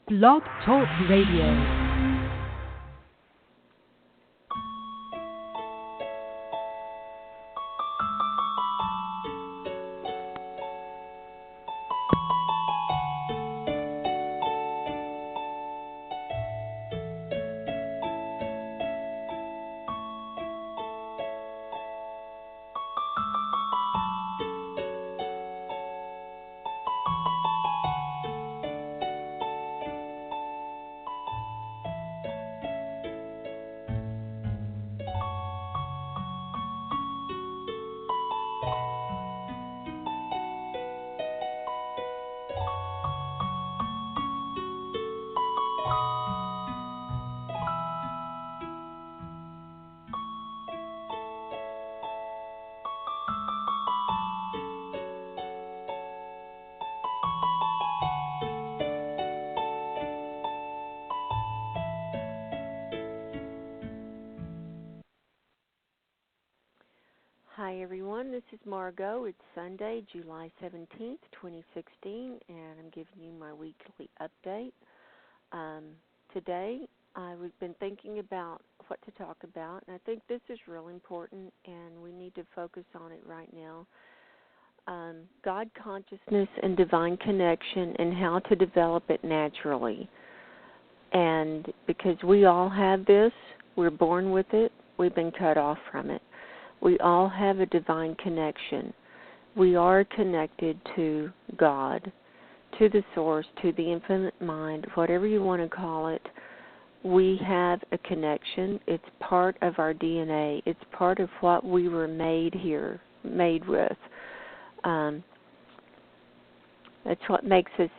Blog Talk Radio. Hi everyone, this is Margo. It's Sunday, July 17th, 2016, and I'm giving you my weekly update. Today, I've been thinking about what to talk about, and I think this is real important, and we need to focus on it right now. God consciousness and divine connection and how to develop it naturally. And because we all have this, we're born with it, we've been cut off from it. We all have a divine connection. We are connected to God, to the source, to the infinite mind, whatever you want to call it. We have a connection. It's part of our DNA. It's part of what we were made with. That's what makes us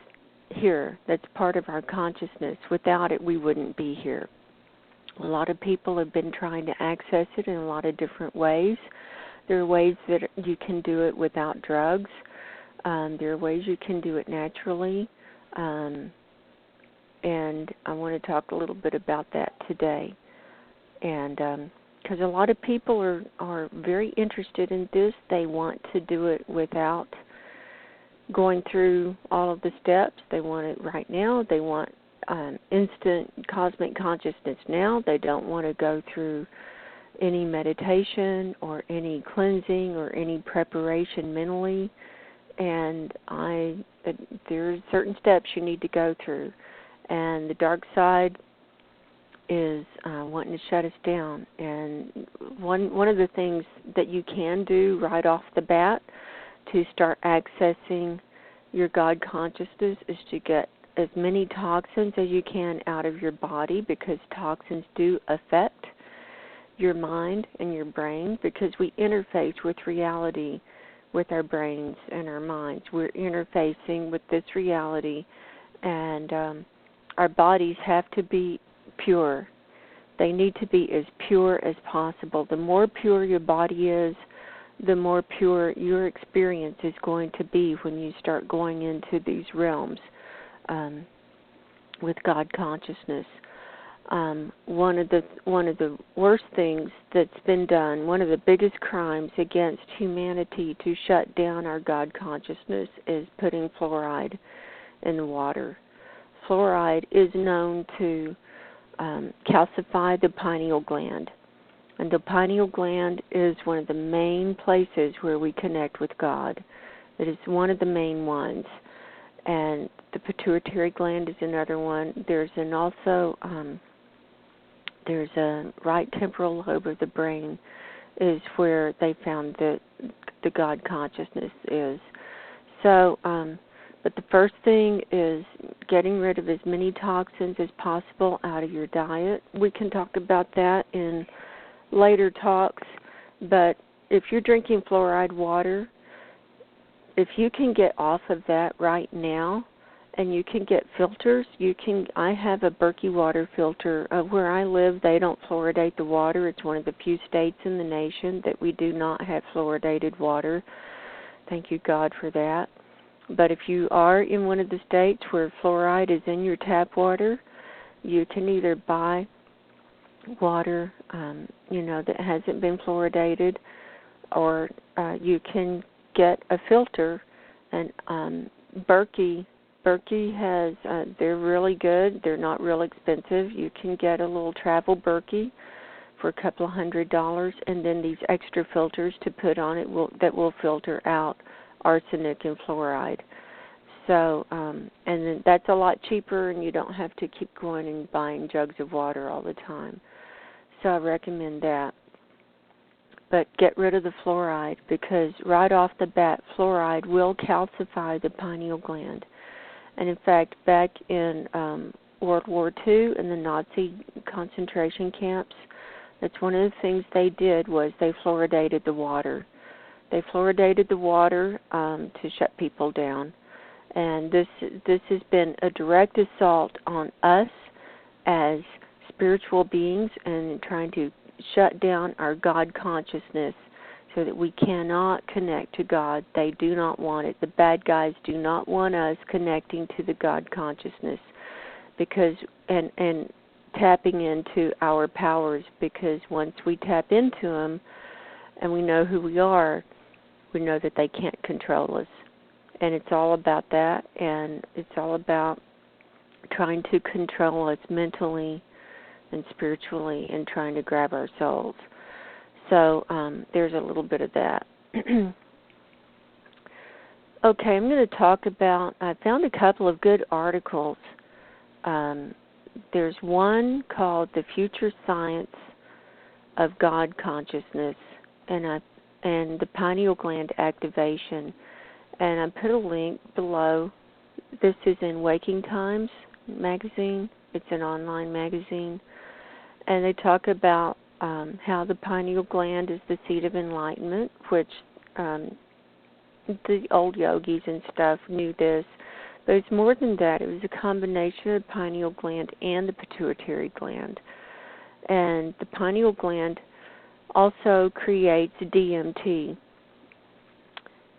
here. That's part of our consciousness. Without it, we wouldn't be here. A lot of people have been trying to access it in a lot of different ways. There are ways that you can do it without drugs. There are ways you can do it naturally. And I want to talk a little bit about that today. And because a lot of people are very interested in this. They want to do it without going through all of the steps. They want it right now. They want instant cosmic consciousness now. They don't want to go through any meditation or any cleansing or any preparation mentally. And there are certain steps you need to go through. And the dark side is wanting to shut us down. And one of the things that you can do right off the bat to start accessing your God consciousness is to get as many toxins as you can out of your body, because toxins do affect your mind and your brain, because we interface with reality with our brains and our minds. We're interfacing with this reality, and our bodies have to be pure. They need to be as pure as possible. The more pure your body is, the more pure your experience is going to be when you start going into these realms. With God consciousness. One of the worst things that's been done, one of the biggest crimes against humanity to shut down our God consciousness, is putting fluoride in the water. Fluoride is known to calcify the pineal gland. And the pineal gland is one of the main places where we connect with God. It is one of the main ones. And the pituitary gland is another one. There's a right temporal lobe of the brain is where they found that the God consciousness is. So, but the first thing is getting rid of as many toxins as possible out of your diet. We can talk about that in later talks, but if you're drinking fluoride water, if you can get off of that right now, and you can get filters, I have a Berkey water filter. Where I live, they don't fluoridate the water. It's one of the few states in the nation that we do not have fluoridated water. Thank you, God, for that. But if you are in one of the states where fluoride is in your tap water, you can either buy water, that hasn't been fluoridated, or you can get a filter, and Berkey Berkey has, they're really good. They're not real expensive. You can get a little travel Berkey for a couple of $100, and then these extra filters to put on it that will filter out arsenic and fluoride. So, and then that's a lot cheaper, and you don't have to keep going and buying jugs of water all the time. So I recommend that. But get rid of the fluoride, because right off the bat, fluoride will calcify the pineal gland. And in fact, back in World War II in the Nazi concentration camps, that's one of the things they did was they fluoridated the water. They fluoridated the water to shut people down. And this has been a direct assault on us as spiritual beings and trying to shut down our God consciousness so that we cannot connect to God. They do not want it. The bad guys do not want us connecting to the God consciousness because and tapping into our powers, because once we tap into them and we know who we are, we know that they can't control us. And it's all about that, and it's all about trying to control us mentally and spiritually and trying to grab our souls. So there's a little bit of that. Okay, I'm going to talk about, I found a couple of good articles. There's one called The Future Science of God Consciousness and the Pineal Gland Activation. And I put a link below. This is in Waking Times magazine. It's an online magazine. And they talk about how the pineal gland is the seat of enlightenment, which the old yogis and stuff knew this. But it's more than that. It was a combination of the pineal gland and the pituitary gland. And the pineal gland also creates DMT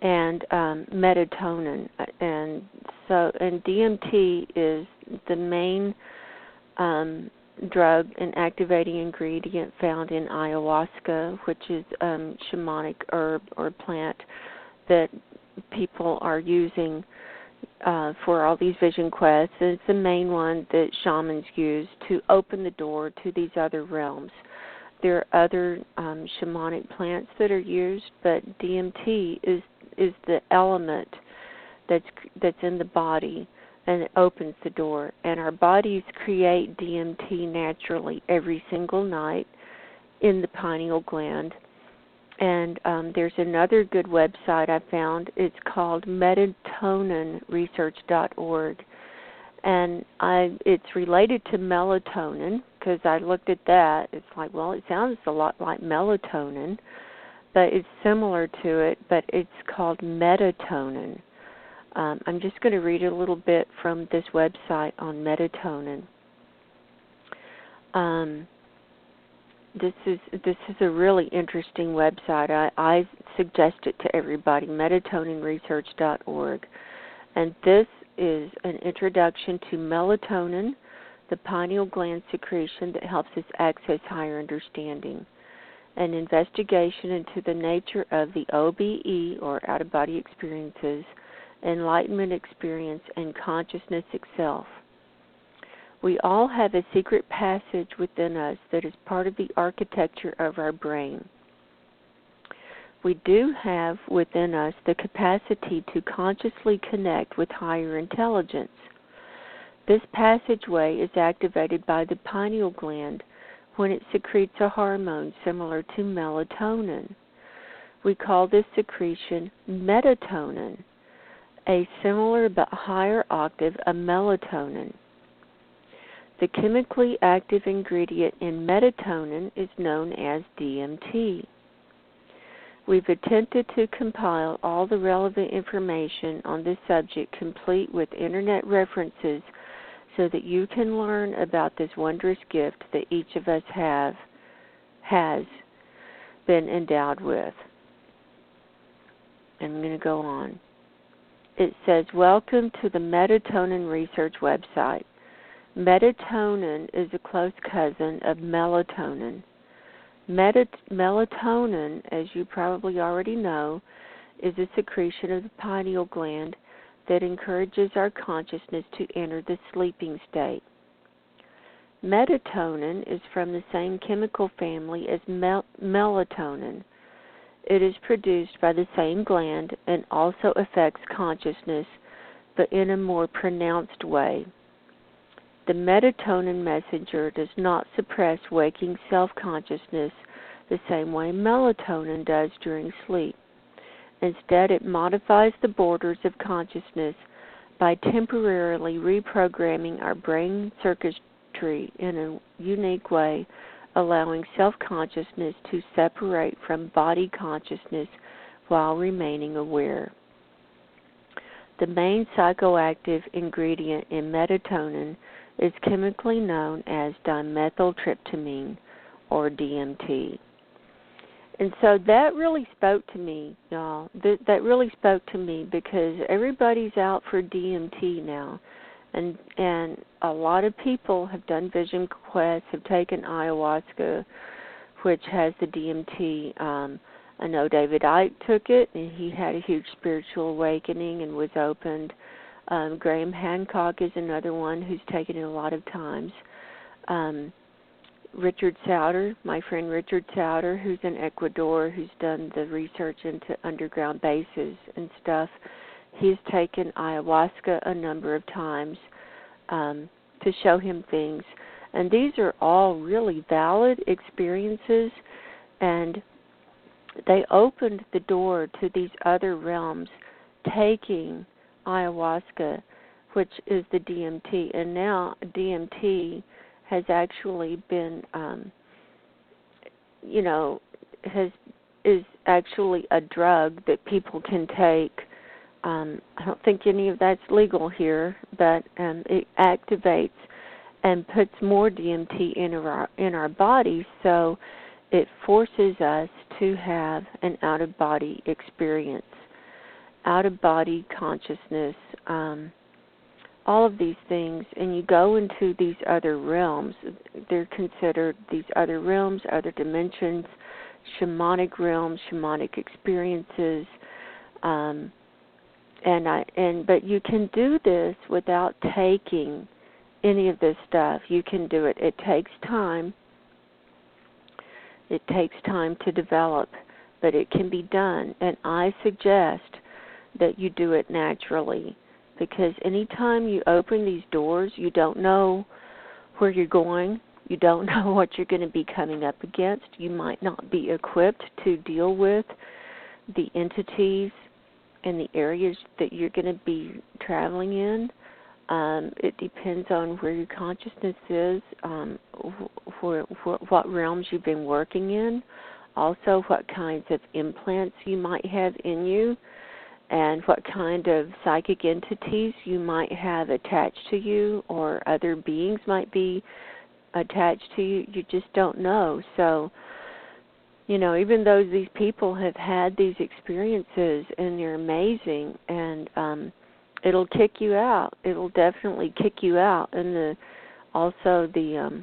and MetaTonin. And DMT is the main drug and activating ingredient found in ayahuasca, which is shamanic herb or plant that people are using for all these vision quests. It's the main one that shamans use to open the door to these other realms. There are other shamanic plants that are used, but DMT is the element that's in the body, and it opens the door. And our bodies create DMT naturally every single night in the pineal gland. And there's another good website I found. It's called MetaToninResearch.org. And it's related to melatonin, because I looked at that. It's like, well, it sounds a lot like melatonin, but it's similar to it, but it's called MetaTonin. I'm just going to read a little bit from this website on MetaTonin. This is a really interesting website. I suggest it to everybody, MetaToninResearch.org. And this is an introduction to melatonin, the pineal gland secretion that helps us access higher understanding. An investigation into the nature of the OBE, or out-of-body experiences, enlightenment experience, and consciousness itself. We all have a secret passage within us that is part of the architecture of our brain. We do have within us the capacity to consciously connect with higher intelligence. This passageway is activated by the pineal gland when it secretes a hormone similar to melatonin. We call this secretion MetaTonin, a similar but higher octave of melatonin. The chemically active ingredient in MetaTonin is known as DMT. We've attempted to compile all the relevant information on this subject, complete with internet references, so that you can learn about this wondrous gift that each of us has been endowed with. I'm going to go on. It says, welcome to the MetaTonin Research website. MetaTonin is a close cousin of melatonin. Melatonin, as you probably already know, is a secretion of the pineal gland that encourages our consciousness to enter the sleeping state. MetaTonin is from the same chemical family as melatonin. It is produced by the same gland and also affects consciousness, but in a more pronounced way. The melatonin messenger does not suppress waking self-consciousness the same way melatonin does during sleep. Instead, it modifies the borders of consciousness by temporarily reprogramming our brain circuitry in a unique way, allowing self-consciousness to separate from body consciousness while remaining aware. The main psychoactive ingredient in melatonin is chemically known as dimethyltryptamine, or DMT. And so that really spoke to me, y'all. That really spoke to me because everybody's out for DMT now. And a lot of people have done vision quests, have taken ayahuasca, which has the DMT. I know David Icke took it, and he had a huge spiritual awakening and was opened. Graham Hancock is another one who's taken it a lot of times. Richard Souter, my friend Richard Souter, who's in Ecuador, who's done the research into underground bases and stuff, he's taken ayahuasca a number of times to show him things. And these are all really valid experiences, and they opened the door to these other realms, taking ayahuasca, which is the DMT. And now DMT has actually been, is actually a drug that people can take. I don't think any of that's legal here, but it activates and puts more DMT in our bodies, so it forces us to have an out-of-body experience, out-of-body consciousness, all of these things, and you go into these other realms. They're considered these other realms, other dimensions, shamanic realms, shamanic experiences, but you can do this without taking any of this stuff. You can do it. It takes time. It takes time to develop, but it can be done. And I suggest that you do it naturally, because anytime you open these doors, you don't know where you're going. You don't know what you're going to be coming up against. You might not be equipped to deal with the entities and the areas that you're going to be traveling in. It depends on where your consciousness is, what realms you've been working in, also what kinds of implants you might have in you, and what kind of psychic entities you might have attached to you, or other beings might be attached to you. You just don't know. So, even though these people have had these experiences and they're amazing, and it'll kick you out. It'll definitely kick you out. And also the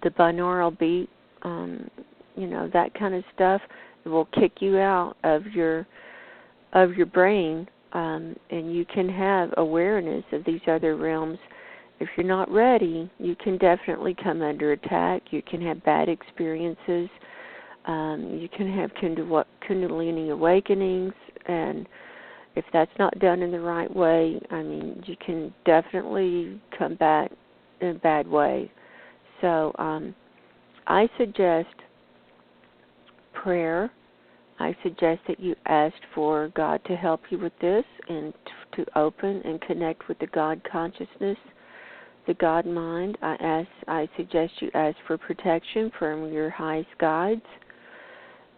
binaural beat, that kind of stuff, it will kick you out of your brain, and you can have awareness of these other realms. If you're not ready, you can definitely come under attack. You can have bad experiences. You can have Kundalini awakenings, and if that's not done in the right way, you can definitely come back in a bad way. So I suggest prayer. I suggest that you ask for God to help you with this and to open and connect with the God consciousness, the God mind. I suggest you ask for protection from your highest guides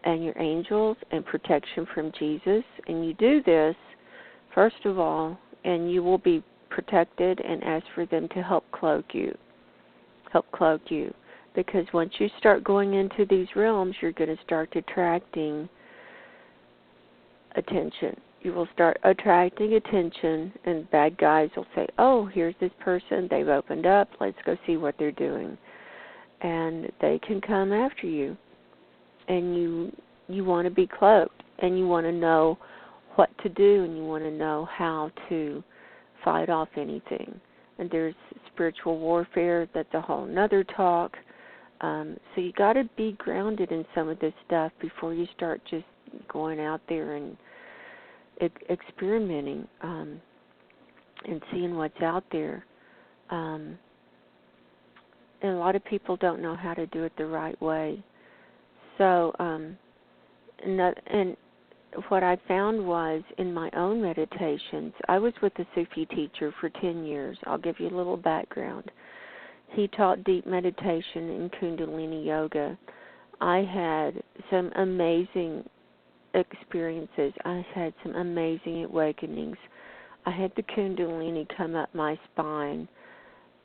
and your angels, and protection from Jesus. And you do this, first of all, and you will be protected, and ask for them to help cloak you. Because once you start going into these realms, you're going to start attracting attention. You will start attracting attention, and bad guys will say, oh, here's this person, they've opened up, let's go see what they're doing. And they can come after you. And you want to be cloaked, and you want to know what to do, and you want to know how to fight off anything. And there's spiritual warfare, that's a whole nother talk. So you got to be grounded in some of this stuff before you start just going out there and experimenting and seeing what's out there. And a lot of people don't know how to do it the right way. So, and what I found was in my own meditations, I was with a Sufi teacher for 10 years. I'll give you a little background. He taught deep meditation and Kundalini yoga. I had some amazing experiences. I had some amazing awakenings. I had the Kundalini come up my spine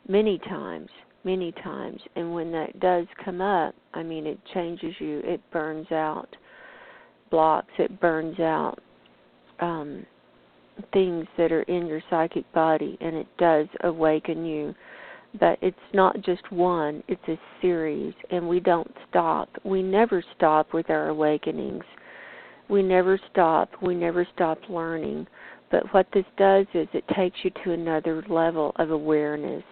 many times. And when that does come up, I mean, it changes you. It burns out blocks. It burns out things that are in your psychic body, and it does awaken you. But it's not just one. It's a series, and we don't stop. We never stop with our awakenings. We never stop. We never stop learning. But what this does is it takes you to another level of awareness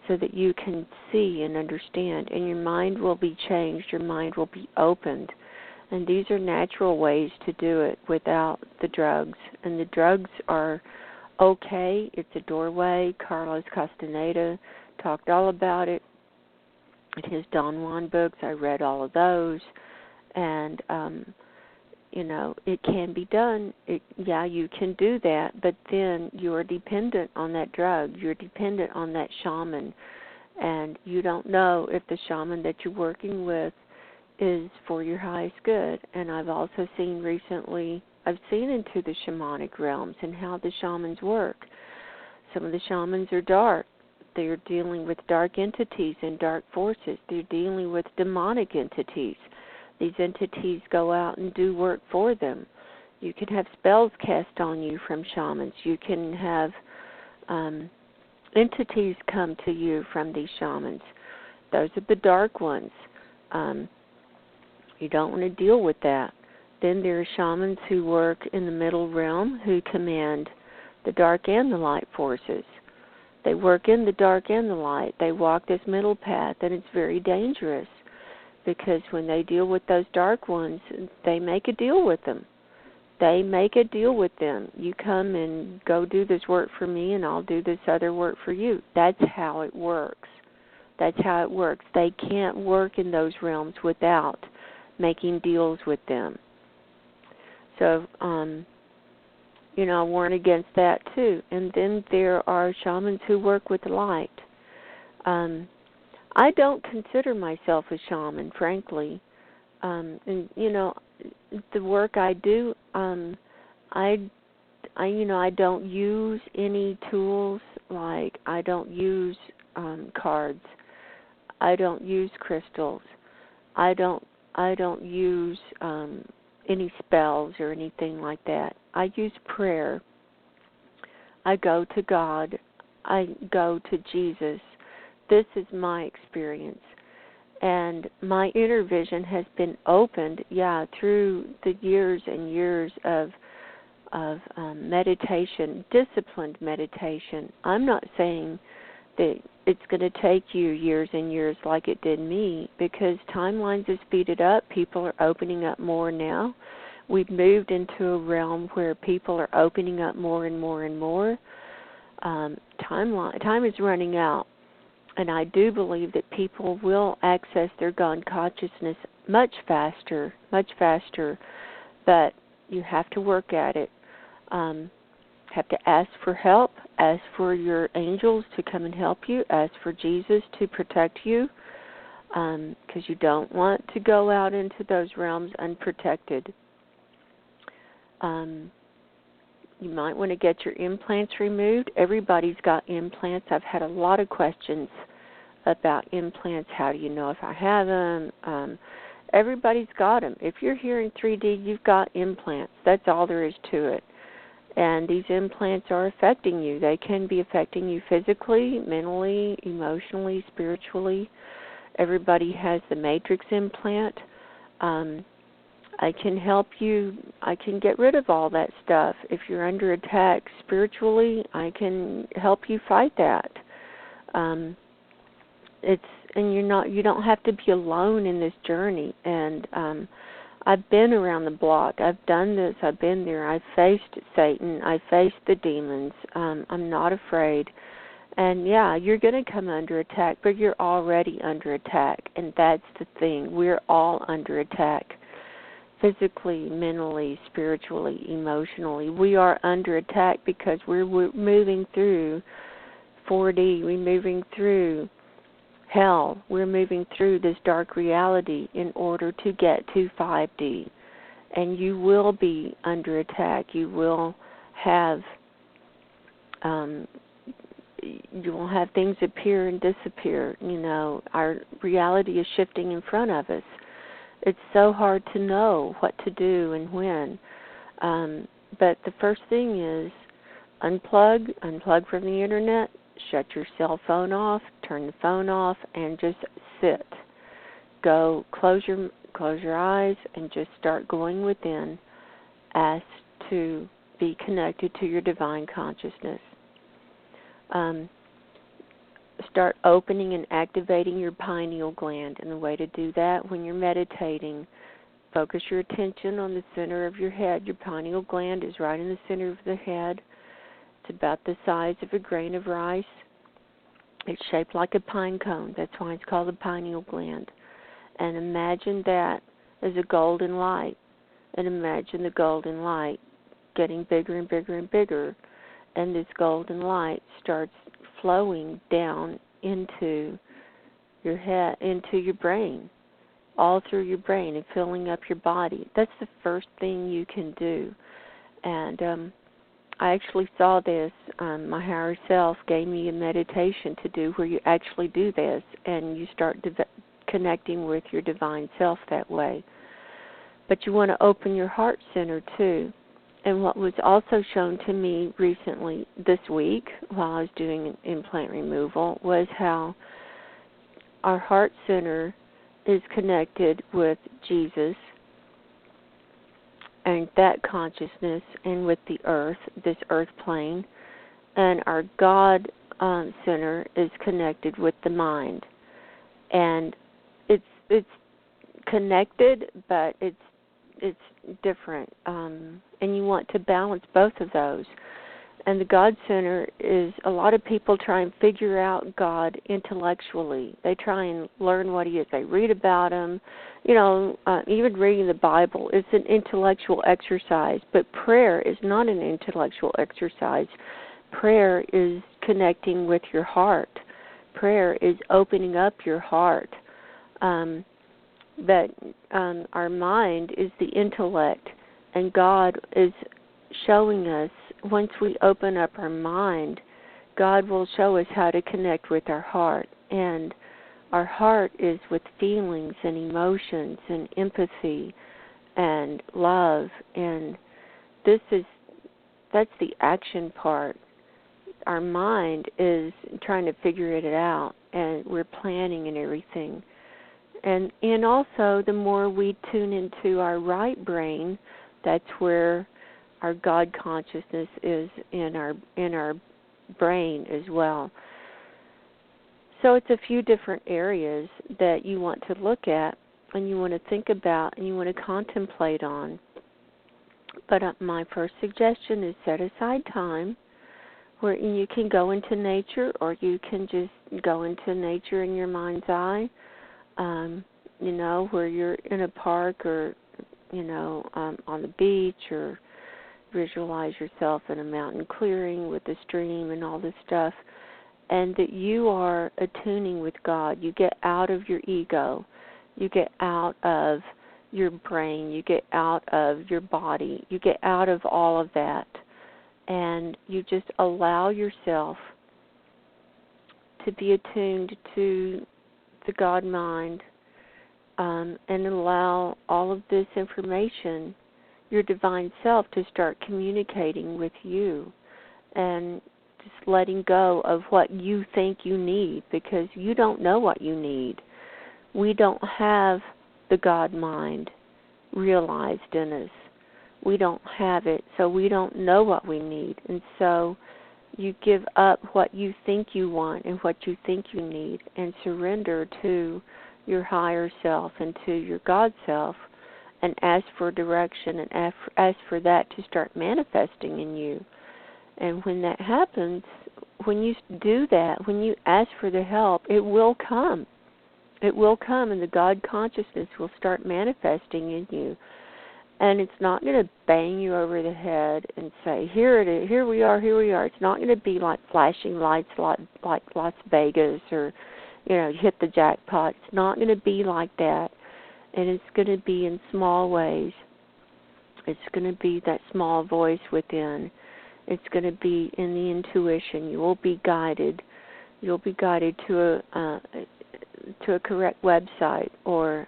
so that you can see and understand, and your mind will be changed. Your mind will be opened. And these are natural ways to do it without the drugs. And the drugs are okay. It's a doorway. Carlos Castaneda talked all about it in his Don Juan books. I read all of those. And, you know, it can be done. Yeah, you can do that, but then you're dependent on that drug. You're dependent on that shaman. And you don't know if the shaman that you're working with is for your highest good. And I've also seen recently, I've seen into the shamanic realms and how the shamans work. Some of the shamans are dark. They're dealing with dark entities and dark forces. They're dealing with demonic entities. These entities go out and do work for them. You can have spells cast on you from shamans. You can have entities come to you from these shamans. Those are the dark ones. You don't want to deal with that. Then there are shamans who work in the middle realm who command the dark and the light forces. They work in the dark and the light. They walk this middle path, and it's very dangerous because when they deal with those dark ones, they make a deal with them. They make a deal with them. You come and go do this work for me, and I'll do this other work for you. That's how it works. That's how it works. They can't work in those realms without making deals with them. So, you know, I warn against that too. And then there are shamans who work with light. I don't consider myself a shaman, frankly. And you know, the work I do, I don't use any tools. Like I don't use cards. I don't use crystals. I don't use any spells or anything like that. I use prayer. I go to God. I go to Jesus. This is my experience. And my inner vision has been opened, through the years and years of meditation, disciplined meditation. I'm not saying that it's going to take you years and years like it did me, because timelines have speeded up. People are opening up more now. We've moved into a realm where people are opening up more and more and more. Time is running out, and I do believe that people will access their God consciousness much faster, but you have to work at it. Have to ask for help, ask for your angels to come and help you, ask for Jesus to protect you, because you don't want to go out into those realms unprotected. You might want to get your implants removed. Everybody's got implants. I've had a lot of questions about implants. How do you know if I have them? Everybody's got them. If you're here in 3D, you've got implants. That's all there is to it. And these implants are affecting you. They can be affecting you physically, mentally, emotionally, spiritually. Everybody has the matrix implant. I can help you. I can get rid of all that stuff. If you're under attack spiritually, I can help you fight that. You don't have to be alone in this journey. And I've been around the block. I've done this. I've been there. I've faced Satan. I've faced the demons. I'm not afraid. And yeah, you're going to come under attack, but you're already under attack. And that's the thing. We're all under attack. Physically, mentally, spiritually, emotionally. We are under attack because we're moving through 4D. We're moving through hell. We're moving through this dark reality in order to get to 5D. And you will be under attack. You will have things appear and disappear. Our reality is shifting in front of us. It's so hard to know what to do and when. But the first thing is unplug from the internet, shut your cell phone off, turn the phone off, and just sit. Go close your eyes and just start going within. Ask to be connected to your divine consciousness. Start opening and activating your pineal gland. And the way to do that, when you're meditating, focus your attention on the center of your head. Your pineal gland is right in the center of the head. It's about the size of a grain of rice. It's shaped like a pine cone. That's why it's called the pineal gland. And imagine that as a golden light. And imagine the golden light getting bigger and bigger and bigger. And this golden light starts flowing down into your head, into your brain, all through your brain and filling up your body. That's the first thing you can do. And I actually saw this. My higher self gave me a meditation to do where you actually do this and you start connecting with your divine self that way. But you want to open your heart center too. And what was also shown to me recently this week while I was doing implant removal was how our heart center is connected with Jesus and that consciousness and with the earth, this earth plane. And our God center is connected with the mind. And it's connected, but it's different. And you want to balance both of those. And the God Center is, a lot of people try and figure out God intellectually. They try and learn what he is. They read about him. Even reading the Bible is an intellectual exercise. But prayer is not an intellectual exercise. Prayer is connecting with your heart. Prayer is opening up your heart. That our mind is the intellect, and God is showing us, once we open up our mind, God will show us how to connect with our heart. And our heart is with feelings and emotions and empathy and love. And that's the action part. Our mind is trying to figure it out, and we're planning and everything. And also, the more we tune into our right brain, that's where our God consciousness is in our brain as well. So it's a few different areas that you want to look at and you want to think about and you want to contemplate on. But my first suggestion is set aside time where you can go into nature, or you can just go into nature in your mind's eye. Where you're in a park or, on the beach, or visualize yourself in a mountain clearing with a stream and all this stuff, and that you are attuning with God. You get out of your ego. You get out of your brain. You get out of your body. You get out of all of that, and you just allow yourself to be attuned to the God mind, and allow all of this information, your divine self, to start communicating with you, and just letting go of what you think you need, because you don't know what you need. We don't have the God mind. realized in us. We don't have it, so we don't know what we need. And so you give up what you think you want and what you think you need and surrender to your higher self and to your God self and ask for direction and ask for that to start manifesting in you. And when that happens, when you do that, when you ask for the help, it will come. It will come, and the God consciousness will start manifesting in you. And it's not going to bang you over the head and say, here it is, here we are. It's not going to be like flashing lights like Las Vegas or, you hit the jackpot. It's not going to be like that. And it's going to be in small ways. It's going to be that small voice within. It's going to be in the intuition. You will be guided. You'll be guided to a correct website, or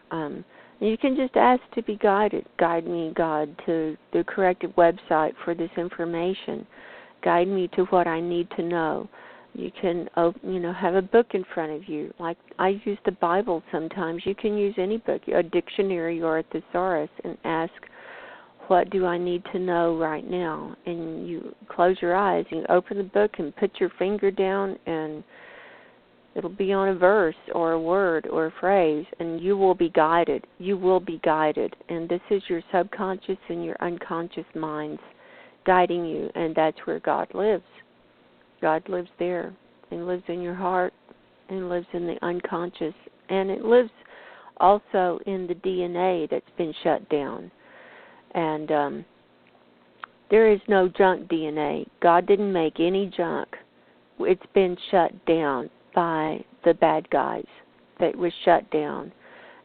you can just ask to be guided. Guide me, God, to the correct website for this information. Guide me to what I need to know. You can, have a book in front of you. Like I use the Bible sometimes. You can use any book, a dictionary or a thesaurus, and ask, what do I need to know right now? And you close your eyes and you open the book and put your finger down, and it'll be on a verse or a word or a phrase, and you will be guided. You will be guided. And this is your subconscious and your unconscious minds guiding you, and that's where God lives. God lives there, and lives in your heart, and lives in the unconscious. And it lives also in the DNA that's been shut down. And there is no junk DNA. God didn't make any junk. It's been shut down by the bad guys. That was shut down.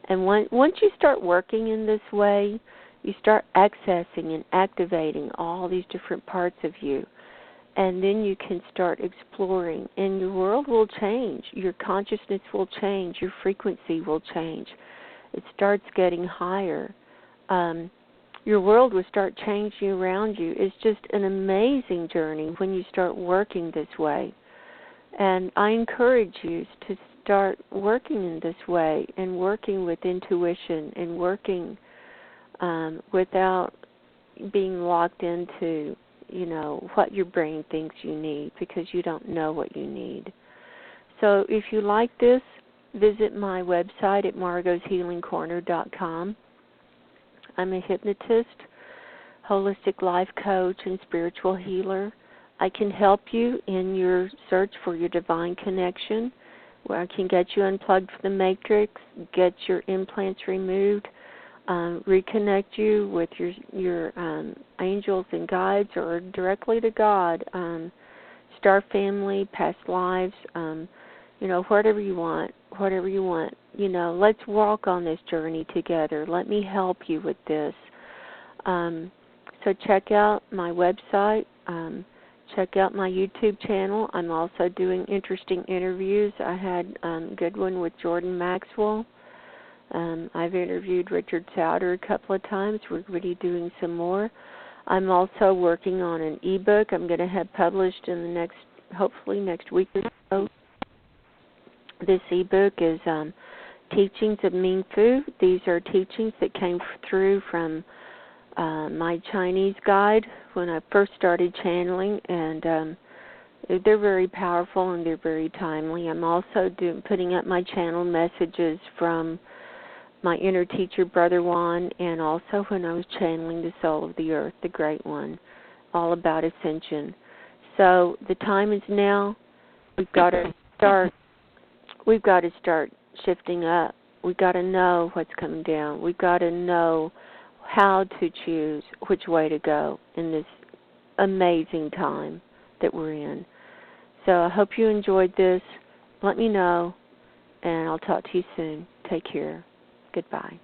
And once you start working in this way, you start accessing and activating all these different parts of you. And then you can start exploring. And your world will change. Your consciousness will change. Your frequency will change. It starts getting higher. Your world will start changing around you. It's just an amazing journey when you start working this way. And I encourage you to start working in this way and working with intuition and working without being locked into, what your brain thinks you need, because you don't know what you need. So if you like this, visit my website at margoshealingcorner.com. I'm a hypnotist, holistic life coach, and spiritual healer. I can help you in your search for your divine connection, where I can get you unplugged from the matrix, get your implants removed, reconnect you with your angels and guides, or directly to God, star family, past lives, whatever you want. Let's walk on this journey together. Let me help you with this. So check out my website. Check out my YouTube channel. I'm also doing interesting interviews. I had a good one with Jordan Maxwell. I've interviewed Richard Souder a couple of times. We're going to be doing some more. I'm also working on an ebook I'm going to have published in the hopefully next week or so. This ebook is Teachings of Ming Fu. These are teachings that came through from my Chinese guide when I first started channeling, and they're very powerful and they're very timely. I'm also putting up my channel messages from my inner teacher, Brother Juan, and also when I was channeling the soul of the earth, the Great One, all about ascension. So the time is now. We've got to start shifting up. We've got to know what's coming down. We've got to know how to choose which way to go in this amazing time that we're in. So I hope you enjoyed this. Let me know, and I'll talk to you soon. Take care. Goodbye.